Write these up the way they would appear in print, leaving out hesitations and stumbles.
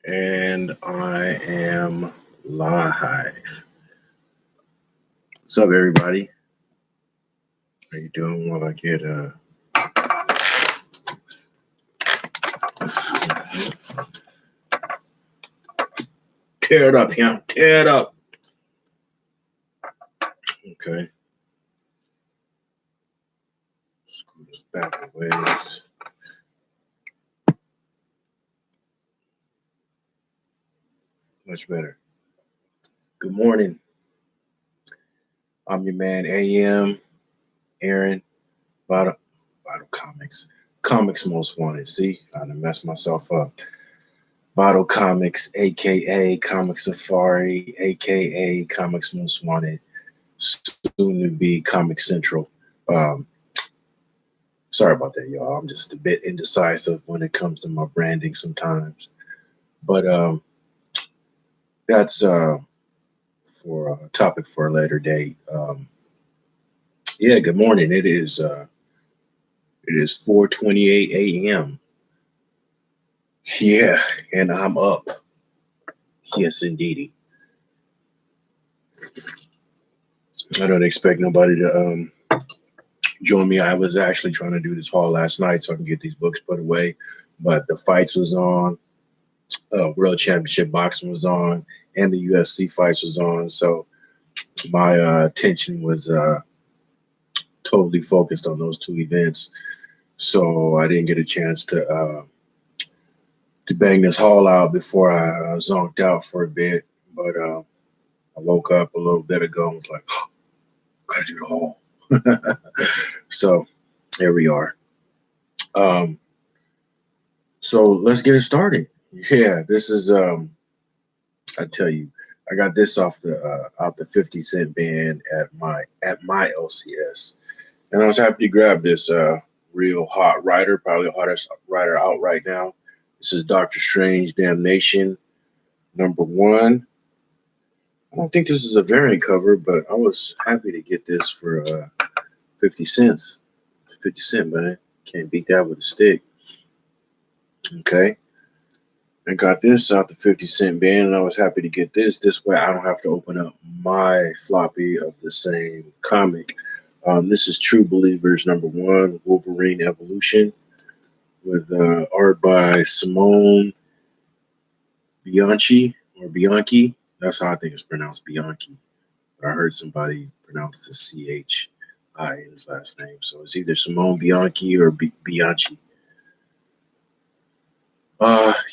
And I am live. What's up, everybody? How you doing? While I get tear it up, yeah, tear it up. Okay. Screw this back a ways. Much better. Good morning. I'm your man AM Aaron. Vital Comics. Comics Most Wanted. See, I done messed myself up. Vital Comics, aka Comic Safari, aka Comics Most Wanted, soon to be Comic Central. Sorry about that, y'all. I'm just a bit indecisive when it comes to my branding sometimes. But that's for a topic for a later date. Yeah, good morning. It is 4:28 a.m. Yeah, and I'm up. Yes, indeedy. I don't expect nobody to join me. I was actually trying to do this haul last night so I can get these books put away, but the fights was on, World Championship boxing was on, and the UFC fights was on. So my attention was totally focused on those two events. So I didn't get a chance to bang this haul out before I zonked out for a bit. But I woke up a little bit ago and was like, oh, gotta do the haul. So here we are. So let's get it started. Yeah, this is I tell you, I got this off the 50 cent bin at my LCS, and I was happy to grab this real hot writer, probably the hottest writer out right now. This is Doctor Strange Damnation #1. I don't think this is a variant cover, but I was happy to get this for 50 cents. 50 cent, man. Can't beat that with a stick. Okay. I got this out the 50 cent bin, and I was happy to get this. This way I don't have to open up my floppy of the same comic. This is True Believers #1, Wolverine Evolution, with art by Simone Bianchi, or Bianchi. That's how I think it's pronounced, Bianchi. But I heard somebody pronounce the CHI in his last name. So it's either Simone Bianchi or Bianchi.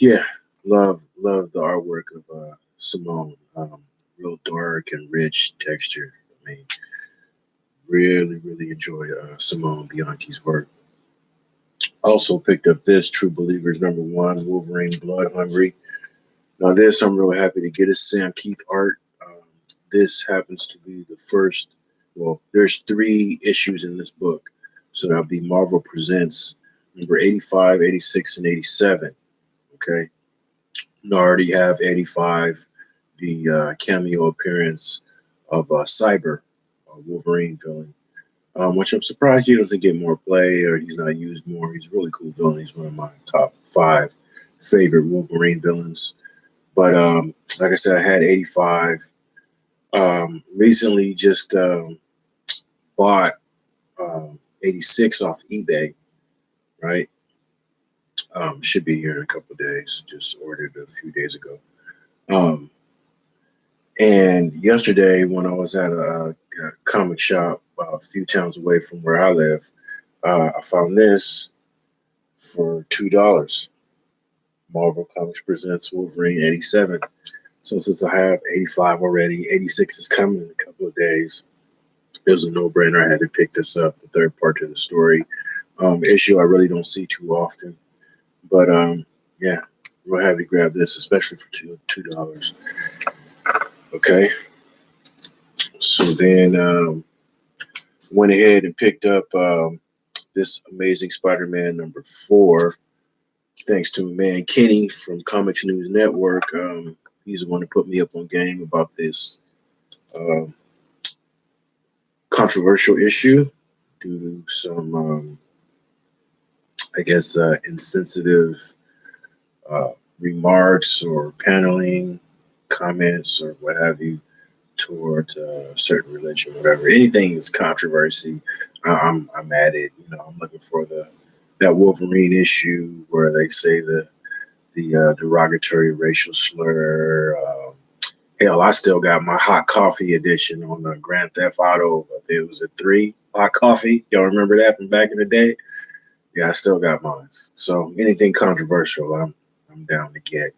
Yeah, love the artwork of Simone. Real dark and rich texture. I mean, really enjoy Simone Bianchi's work. Also picked up this True Believers #1, Wolverine Blood Hungry. Now this I'm really happy to get. Is Sam Keith art. This happens to be the first. Well, there's 3 issues in this book, so that'll be Marvel Presents number 85, 86, and 87. Okay. I already have 85, the cameo appearance of Cyber, a Wolverine villain, which I'm surprised he doesn't get more play or he's not used more. He's a really cool villain. He's one of my top 5 favorite Wolverine villains. But like I said, I had 85. Recently just bought 86 off eBay, right? Should be here in a couple of days. Just ordered a few days ago. And yesterday, when I was at a comic shop a few towns away from where I live, I found this for $2. Marvel Comics Presents Wolverine 87. So since I have 85 already, 86 is coming in a couple of days. It was a no-brainer. I had to pick this up, the third part to the story. Issue I really don't see too often. But yeah, real happy to grab this, especially for $2. Okay. So then went ahead and picked up this Amazing Spider-Man #4, thanks to my man Kenny from Comics News Network. He's the one who put me up on game about this controversial issue due to some, I guess, insensitive remarks or paneling comments or what have you toward a certain religion, whatever. Anything is controversy, I'm at it. You know, I'm looking for that Wolverine issue where they say the derogatory racial slur. Hell, I still got my hot coffee edition on the Grand Theft Auto. I think it was a 3 hot coffee. Y'all remember that from back in the day? Yeah, I still got mine. So anything controversial, I'm down to get.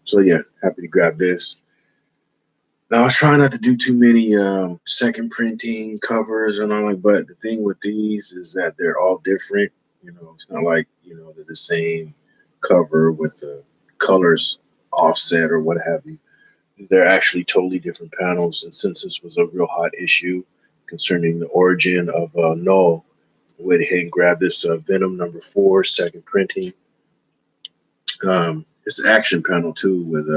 So yeah, happy to grab this. Now I was trying not to do too many second printing covers and all that, but the thing with these is that they're all different. You know, it's not like they're the same cover with the colors offset or what have you. They're actually totally different panels. And since this was a real hot issue concerning the origin of Null, I went ahead and grabbed this Venom #4 second printing. It's an action panel too with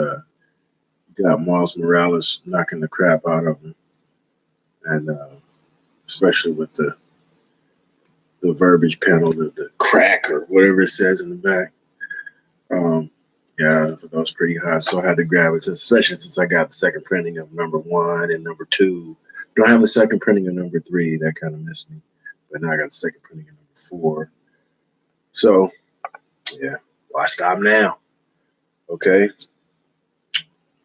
got Miles Morales knocking the crap out of him, and especially with the verbiage panel, the crack or whatever it says in the back. Yeah, that was pretty hot, so I had to grab it, especially since I got the second printing of #1 and #2. Don't have the second printing of #3. That kind of missed me, but now I got the second printing of #4. So, yeah, why stop now? Okay.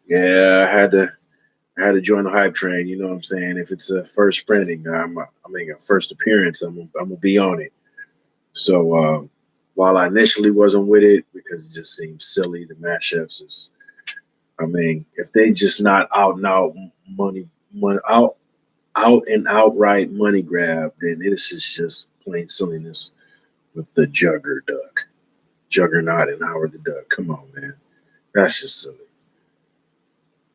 Yeah, I had to join the hype train. You know what I'm saying? If it's a first printing, I mean a first appearance, I'm gonna be on it. So while I initially wasn't with it because it just seemed silly, the matchups is. I mean, if they just not out and out money out and outright money grab, then this is just plain silliness with the Juggernaut and Howard the Duck. Come on, man, that's just silly.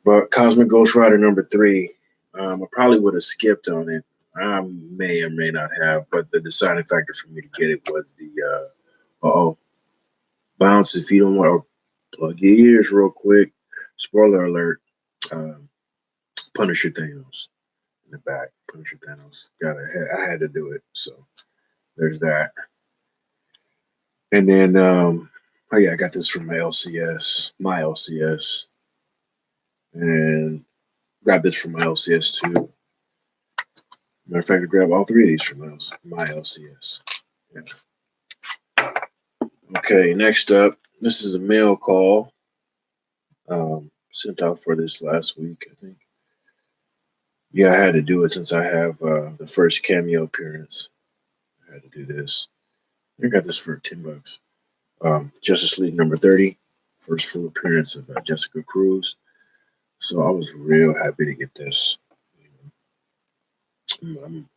But Cosmic Ghost Rider #3, I probably would have skipped on it. I may or may not have, but the deciding factor for me to get it was the bounce. If you don't want to plug your ears real quick, spoiler alert, Punisher Thanos in the back. Punisher Thanos. I had to do it. So there's that. And then, oh yeah, I got this from my LCS, and got this from my LCS too. Matter of fact, I grabbed all 3 of these from my LCS. Yeah. Okay, next up, this is a mail call sent out for this last week, I think. Yeah, I had to do it since I have the first cameo appearance. I had to do this. I got this for $10. Justice League #30, first full appearance of Jessica Cruz. So I was real happy to get this. I'm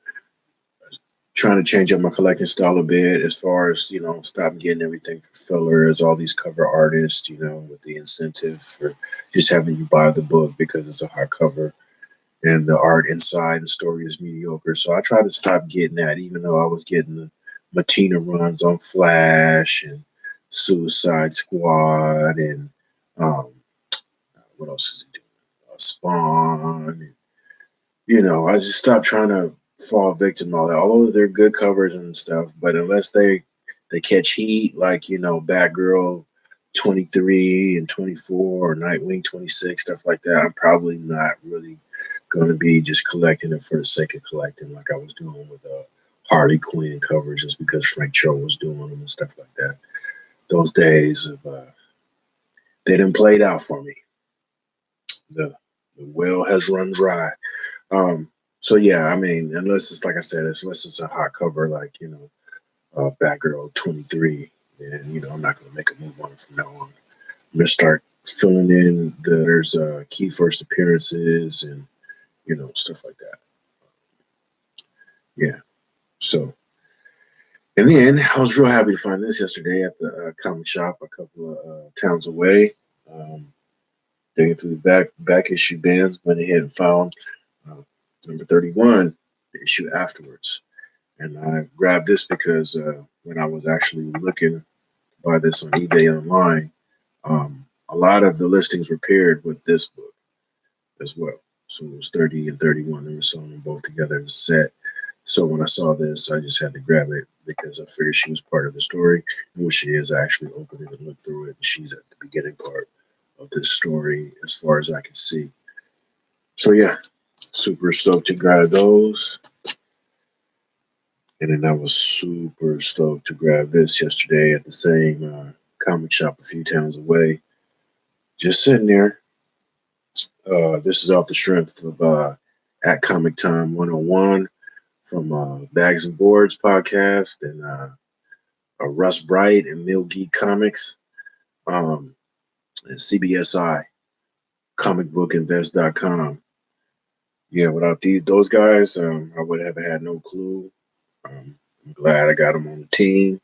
trying to change up my collecting style a bit as far as, stop getting everything for fillers, all these cover artists, with the incentive for just having you buy the book because it's a hardcover and the art inside the story is mediocre. So I try to stop getting that, even though I was getting the Matina runs on Flash and Suicide Squad and what else is he doing? Spawn. And, I just stopped trying to fall victim to all that. Although they're good covers and stuff, but unless they catch heat, like Batgirl 23 and 24 or Nightwing 26, stuff like that, I'm probably not really going to be just collecting it for the sake of collecting, like I was doing with Harley Quinn covers, just because Frank Cho was doing them and stuff like that. Those days of they didn't play it out for me. The well has run dry. So yeah, I mean, unless it's like I said, unless it's a hot cover like Batgirl 23, then I'm not going to make a move on it from now on. I'm going to start filling in there's key first appearances and stuff like that. Yeah. So, and then I was real happy to find this yesterday at the comic shop a couple of towns away. Digging through the back issue bins, went ahead and found #31, the issue afterwards. And I grabbed this because when I was actually looking to buy this on eBay online, a lot of the listings were paired with this book as well. So it was 30 and 31. They were selling them both together as a set. So when I saw this, I just had to grab it. because I figured she was part of the story. And what she is, I actually opened it and looked through it, and she's at the beginning part of this story as far as I can see. So yeah, super stoked to grab those. And then I was super stoked to grab this yesterday at the same comic shop a few towns away. Just sitting there. This is off the strength of at Comic Time 101 from Bags and Boards podcast and Russ Bright and Mill Geek Comics and CBSI, comicbookinvest.com. Yeah, without those guys, I would have had no clue. I'm glad I got them on the team.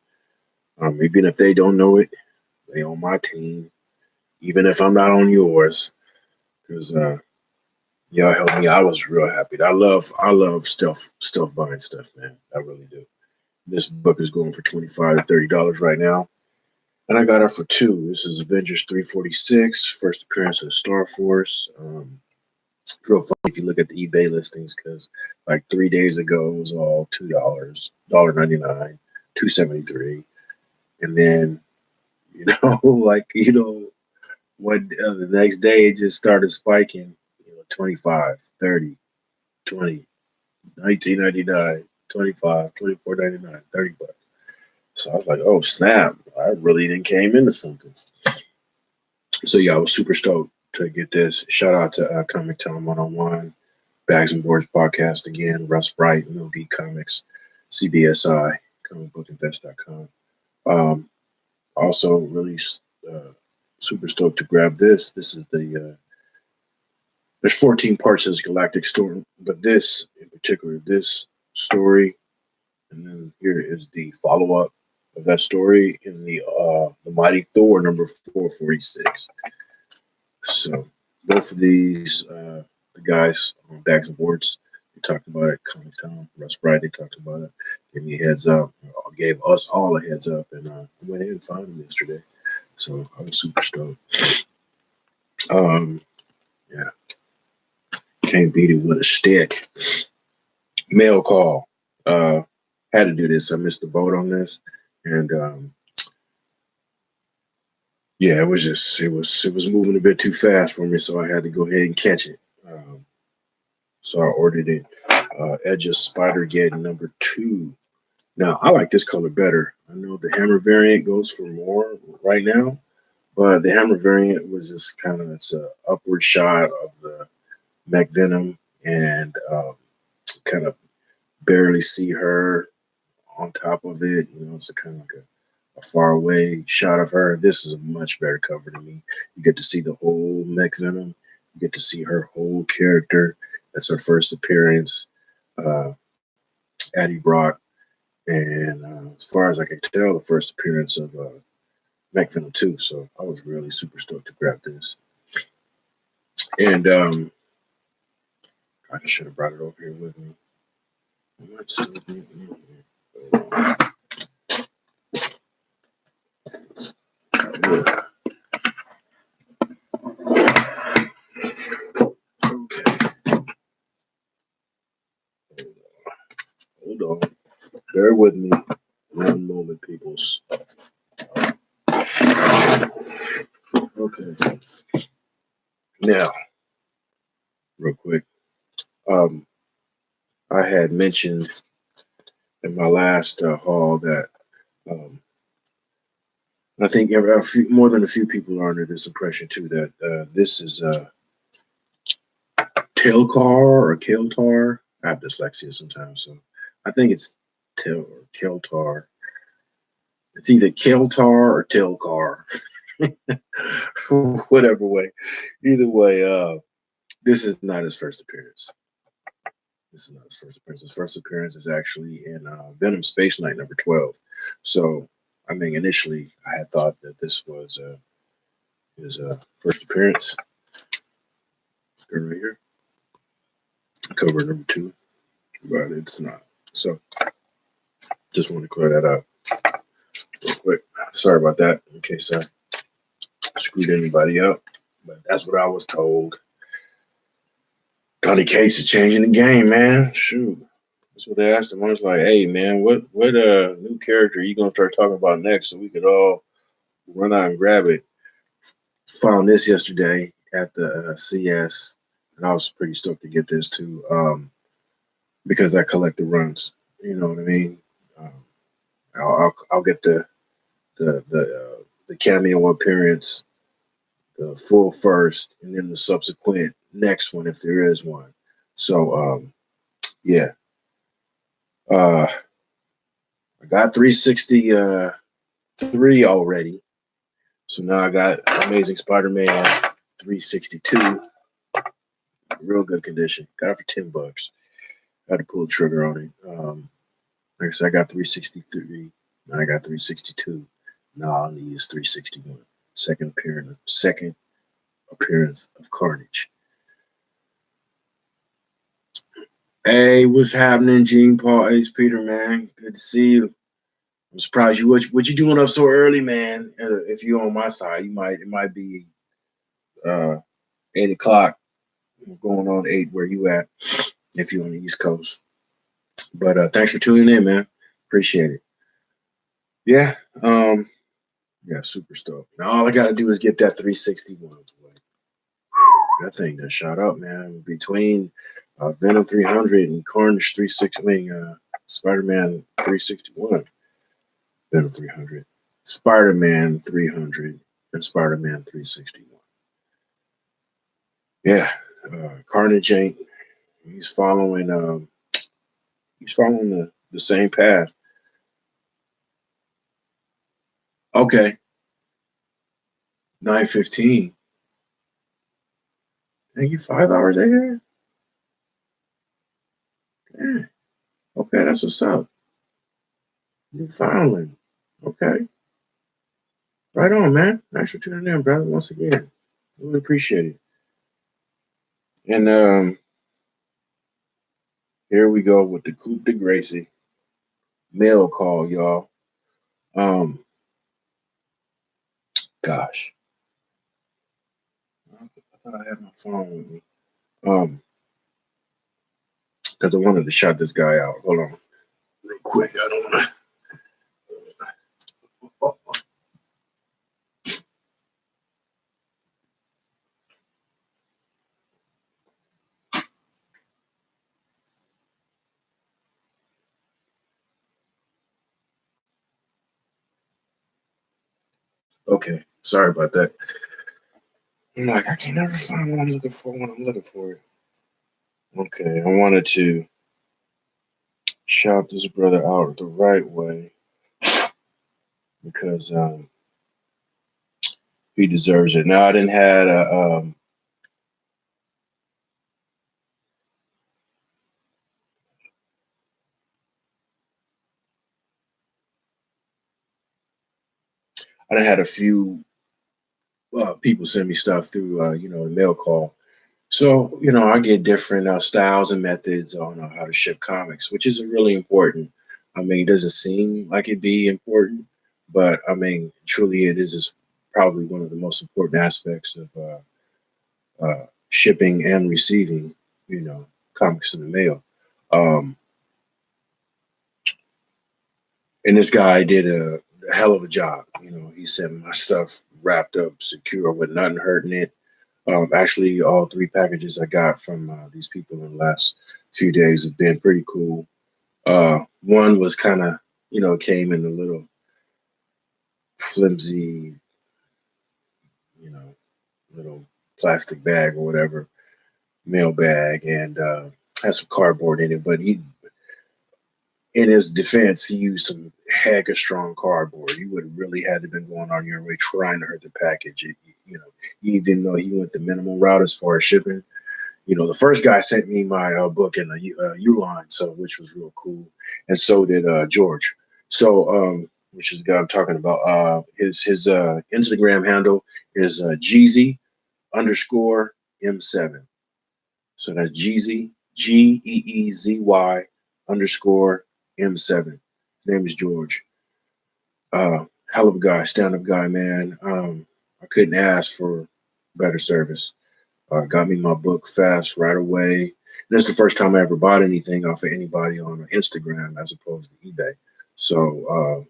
Even if they don't know it, they on my team. Even if I'm not on yours, because y'all helped me. I was real happy. I love stuff buying stuff, man. I really do. This book is going for $25 to $30 right now, and I got it for two. This is Avengers 346, first appearance of the Star Force. Real funny if you look at the eBay listings, because like 3 days ago it was all $2, $1.99, $2.73, and then the next day it just started spiking. 25, 30, 20, 19.99, 25, 24.99, $30. So I was like, oh snap! I really didn't came into something. So yeah, I was super stoked to get this. Shout out to Comic Time 101, Bags and Boards podcast again, Russ Bright, No Geek Comics, CBSI, comicbookinvest.com. Also, really super stoked to grab this. This is there's 14 parts of this Galactic Storm, but this in particular, this story, and then here is the follow-up of that story in the Mighty Thor number 446. So both of these, the guys on Bags and Boards, they talked about it. Comic Time, Russ Bright, they talked about it. Gave me a heads up. Gave us all a heads up, and I went in and found them yesterday. So I was super stoked. Yeah, can't beat it with a stick. Mail call. Had to do this. I missed the boat on this, and yeah, it was moving a bit too fast for me, so I had to go ahead and catch it. So I ordered it. Edge of Spider-Geddon number 2. Now I like this color better. I know the Hammer variant goes for more right now, but the Hammer variant was just it's a upward shot of the Mech Venom, and kind of barely see her on top of it. It's a kind of like a far away shot of her. This is a much better cover to me. You get to see the whole Mech Venom. You get to see her whole character. That's her first appearance. Addie Brock. And as far as I can tell, the first appearance of Mech Venom 2. So I was really super stoked to grab this. And I should have brought it over here with me. I might still be in here. Yeah. Okay. Hold on. Bear with me. One moment, peoples. Okay. Now, real quick. I had mentioned in my last haul that I think more than a few people are under this impression too, that this is Telcar or Keltar. I have dyslexia sometimes, so I think it's Tel or Keltar. It's either Keltar or Telcar. Whatever way. Either way, this is not his first appearance. This is not his first appearance. His first appearance is actually in Venom Space Knight number 12. So, I mean, initially I had thought that this was his first appearance. Let's go right here. Cover number 2. But it's not. So, just want to clear that up real quick. Sorry about that in case I screwed anybody up. But that's what I was told. Donny Cates is changing the game, man. Shoot. That's what they asked him. I was like, "Hey, man, what new character are you gonna start talking about next, so we could all run out and grab it?" Found this yesterday at the CS, and I was pretty stoked to get this too, because I collect the runs. You know what I mean? Um, I'll get the cameo appearance, the full first, and then the subsequent next one if there is one. So yeah, uh, I got 363 already. So now I got Amazing Spider-Man 362, real good condition. Got it for $10. Had to pull the trigger on it. Like I said, I got 363. Now I got 362. Now I'll need is 361. Second appearance of Carnage. Hey, what's happening, Gene Paul Ace Peter, man? Good to see you. I'm surprised you what you doing up so early, man. If you're on my side, it might be 8 o'clock, going on 8 where you at if you're on the East Coast. But thanks for tuning in, man. Appreciate it. Yeah, yeah, super stoked. Now all I gotta do is get that 361. That thing that shot up, man. Between Venom 300 and Carnage 360, I mean, Spider-Man 361, Venom 300, Spider-Man 300, and Spider-Man 361. Yeah, Carnage ain't. He's following. He's following the same path. Okay, 9:15. And you 5 hours ahead. Yeah. Okay, that's what's up. Newfoundland. Okay. Right on, man. Thanks for tuning in, brother. Once again. Really appreciate it. And here we go with the Coupe de Gracie mail call, y'all. Um, gosh. I thought I had my phone with me. Because I wanted to shout this guy out. Hold on. Real quick. I don't wanna Okay. Sorry about that. I'm like, I can never find what I'm looking for when I'm looking for it. Okay, I wanted to shout this brother out the right way because he deserves it. Now I didn't had a I done had a few people send me stuff through the mail call. So I get different styles and methods on how to ship comics, which is really important. I mean, it doesn't seem like it be important, but I mean, truly, it is probably one of the most important aspects of shipping and receiving, comics in the mail. Um, and this guy did a hell of a job. He sent my stuff wrapped up, secure, with nothing hurting it. Actually, all 3 packages I got from these people in the last few days has been pretty cool. One was kind of, came in a little flimsy, you know, little plastic bag or whatever, mail bag, and has some cardboard in it. But in his defense, he used some heck of strong cardboard. You would have really had to been going on your way trying to hurt the package. Even though he went the minimal route as far as shipping. The first guy sent me my book in a Uline, so which was real cool, and so did George. So, which is the guy I'm talking about. His Instagram handle is Jeezy underscore M7. So that's Jeezy Geezy underscore M7. His name is George. Hell of a guy, stand up guy, man. I couldn't ask for better service. Got me my book fast right away. This is the first time I ever bought anything off of anybody on Instagram as opposed to eBay. So,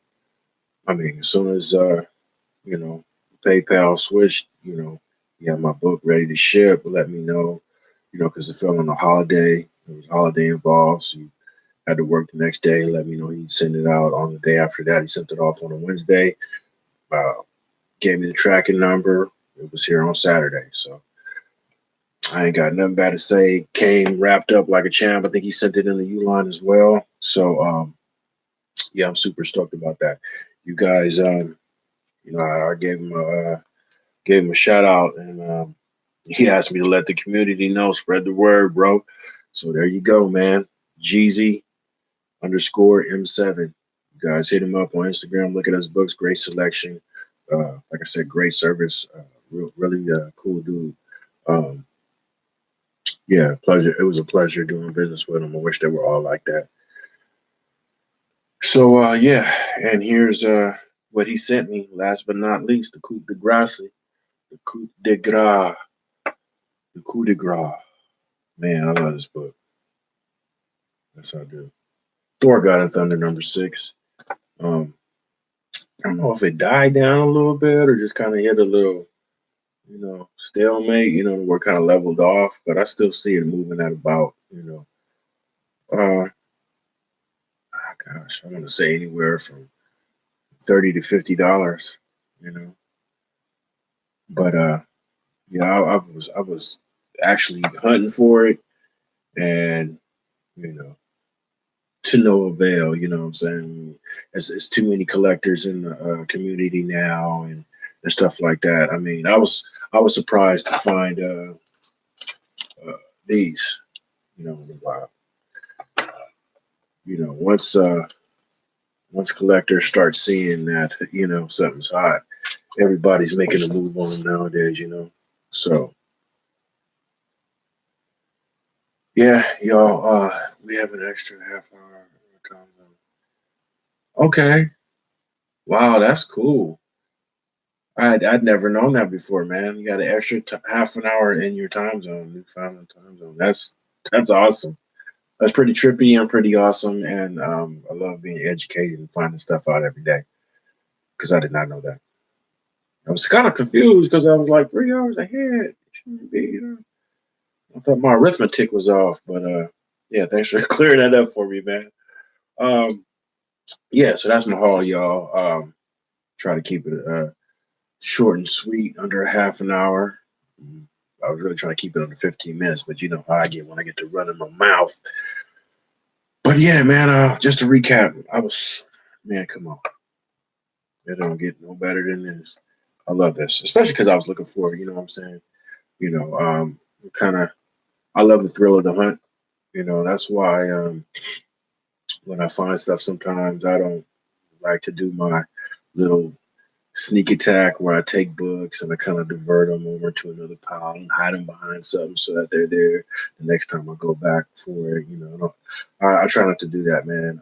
I mean, as soon as, you know, PayPal switched, you have my book ready to ship, let me know, because it fell on a holiday. There was a holiday involved. So you had to work the next day, let me know he'd send it out on the day after that. He sent it off on a Wednesday, uh, gave me the tracking number. It was here on Saturday. So I ain't got nothing bad to say. Came wrapped up like a champ. I think he sent it in the U-line as well. So, yeah, I'm super stoked about that. You guys, I gave him a shout out, and he asked me to let the community know, spread the word, bro. So there you go, man. Jeezy _M7. You guys hit him up on Instagram. Look at his books. Great selection. Like I said, great service. Really cool dude. Um, yeah, pleasure. It was a pleasure doing business with him. I wish they were all like that. So yeah, and here's what he sent me. Last but not least, the coup de grace, the coup de grace, the coup de grace. Man, I love this book. That's how I do. Thor God and Thunder #6. Um, I don't know if it died down a little bit or just kind of hit a little, stalemate. We're kind of leveled off, but I still see it moving at about, gosh, I want to say anywhere from $30 to $50. You know, but yeah, I was actually hunting for it, and you know, to no avail. You know what I'm saying? It's too many collectors in the community now, and stuff like that. I mean, I was surprised to find these. You know, once collectors start seeing that something's hot, everybody's making a move on them nowadays. So yeah, y'all. We have an extra half hour time zone. Okay. Wow, that's cool. I'd never known that before, man. You got an extra half an hour in your time zone, Newfoundland time zone. That's awesome. That's pretty trippy and pretty awesome, and I love being educated and finding stuff out every day because I did not know that. I was kind of confused because I was like 3 hours ahead. It shouldn't be. I thought my arithmetic was off, but yeah, thanks for clearing that up for me, man. Um, yeah, so that's my haul, y'all. Try to keep it short and sweet, under a half an hour. I was really trying to keep it under 15 minutes, but you know how I get when I get to run in my mouth. But yeah, man, just to recap, man, come on. It don't get no better than this. I love this, especially because I was looking for, you know what I'm saying? You know, kind of, I love the thrill of the hunt. That's why when I find stuff, sometimes I don't like to do my little sneak attack where I take books and I kind of divert them over to another pile and hide them behind something so that they're there the next time I go back for it. I try not to do that, man.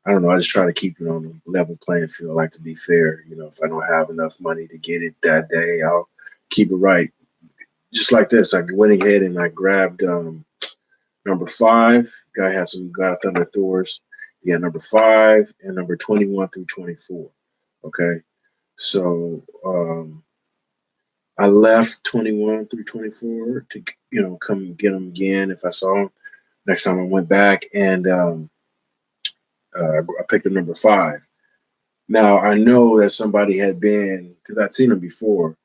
I don't know. I just try to keep it on a level playing field. I like to be fair. If I don't have enough money to get it that day, I'll keep it right. Just like this, I went ahead and I grabbed #5. Guy has some God Thunder Thors. Yeah, #5 and number 21 through 24. Okay. So I left 21 through 24 to come get them again if I saw them. Next time I went back and I picked the #5. Now I know that somebody had been because I'd seen them before,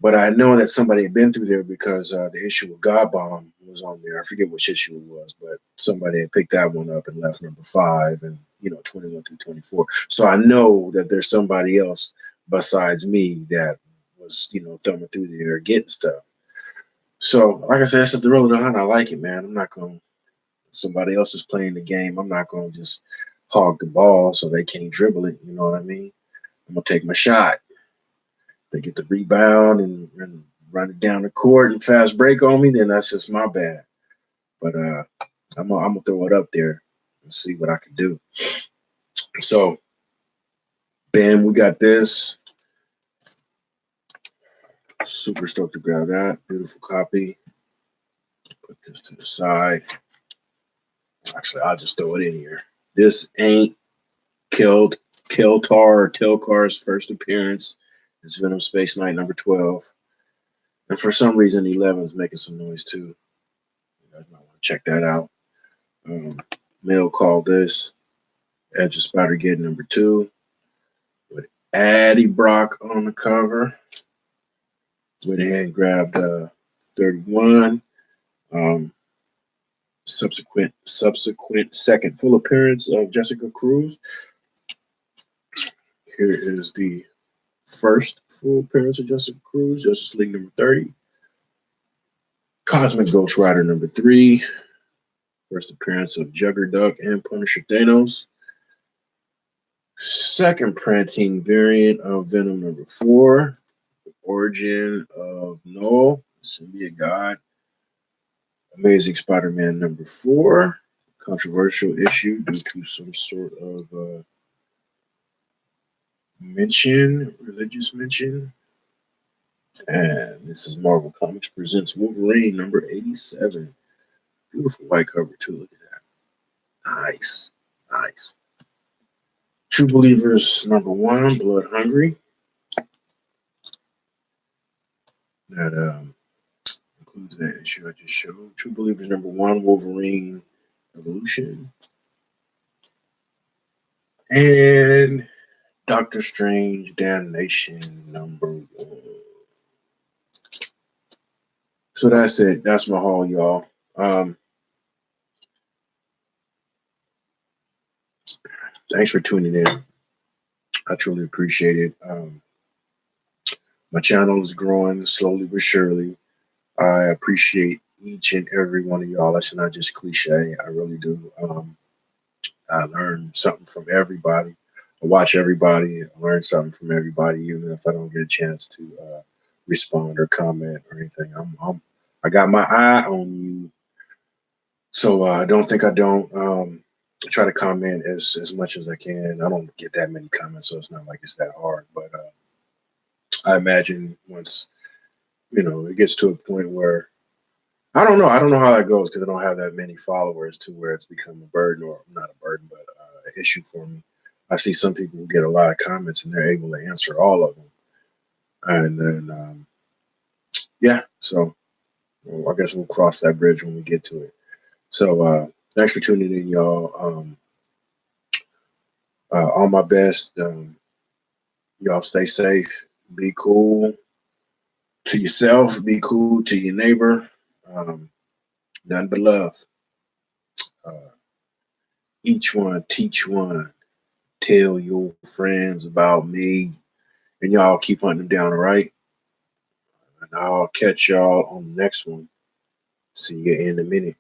but I know that somebody had been through there because the issue with God Bomb was on there. I forget which issue it was, but somebody had picked that one up and left #5 and 21 through 24. So I know that there's somebody else besides me that was thumbing through there getting stuff. So like I said, it's the thrill of the hunt. I like it, man. I'm not going. Somebody else is playing the game. I'm not going to just hog the ball so they can't dribble it. You know what I mean? I'm gonna take my shot. They get the rebound and run it down the court and fast break on me, then that's just my bad. But I'm gonna throw it up there and see what I can do. So, bam, we got this. Super stoked to grab that. Beautiful copy. Put Just to the side. Actually, I'll just throw it in here. This ain't Keltar or Telkar's first appearance. It's Venom Space Knight number 12. And for some reason, 11 is making some noise too. You guys might want to check that out. Mail called this Edge of Spider Gate number 2 with Addy Brock on the cover. Went ahead and grabbed 31. Subsequent second full appearance of Jessica Cruz. Here is the first full appearance of Jessica Cruz, Justice League number 30. Cosmic Ghost Rider number 3. First appearance of Juggerduck and Punisher Thanos. Second printing variant of Venom number 4. The Origin of Null, Symbiote God. Amazing Spider-Man number 4. Controversial issue due to some sort of religious mention. And this is Marvel Comics Presents Wolverine number 87. Beautiful white cover too. Look at that. Nice. Nice. True Believers number 1, Blood Hungry. That includes that issue I just showed. True Believers number 1, Wolverine Evolution. And Doctor Strange Damnation number 1. So that's it. That's my haul, y'all. Thanks for tuning in. I truly appreciate it. My channel is growing slowly but surely. I appreciate each and every one of y'all. That's not just cliche. I really do. I learn something from everybody. I watch everybody. I learn something from everybody, even if I don't get a chance to respond or comment or anything. I got my eye on you. So I don't think I don't. Try to comment as much as I can. I don't get that many comments, so it's not like it's that hard. But I imagine once, it gets to a point where I don't know how that goes because I don't have that many followers to where it's become a burden, or not a burden, but an issue for me. I see some people who get a lot of comments and they're able to answer all of them. And then, so I guess we'll cross that bridge when we get to it. So thanks for tuning in, y'all. All my best. Y'all stay safe. Be cool to yourself. Be cool to your neighbor. Nothing but love. Each one, teach one. Tell your friends about me. And y'all keep hunting them down, all right? And I'll catch y'all on the next one. See you in a minute.